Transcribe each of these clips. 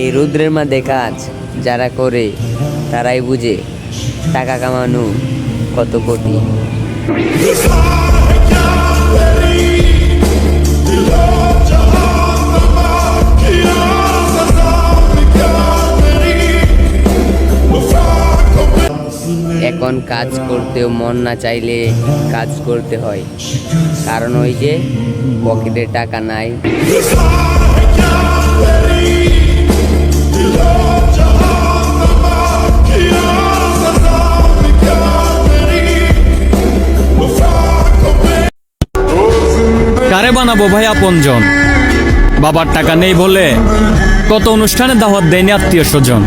এই রৌদ্রের মধ্যে কাজ যারা করে তারাই বুঝে টাকা কামানো কত কঠিন। এখন কাজ করতেও মন না চাইলে কাজ করতে হয়, কারণ ওই যে পকেটে টাকা নাই। কারে বানাবো ভাই আপনজন? বাবার টাকা নেই বলে কত অনুষ্ঠানে দাওয়াত দেয়নি আত্মীয় স্বজন।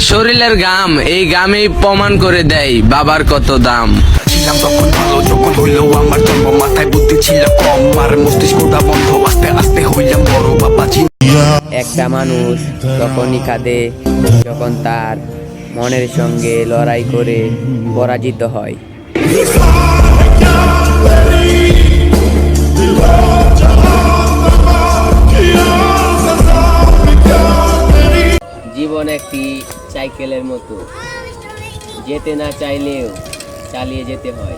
শরীরের গাম, এই গামেই প্রমাণ করে দেয় বাবার কত দাম। ছিলাম তখন ভালো, যখন হইলো আমার জন্ম, মাথায় বুদ্ধি ছিল কম, আর মস্তিষ্কটা বন্ধ, আস্তে আস্তে হইলাম বড় বাবাজি। একটা মানুষ তখনই কাঁদে যখন তার মনের সঙ্গে লড়াই করে পরাজিত হয়। জীবন একটি সাইকেলের মতো, যেতে না চাইলেও চালিয়ে যেতে হয়।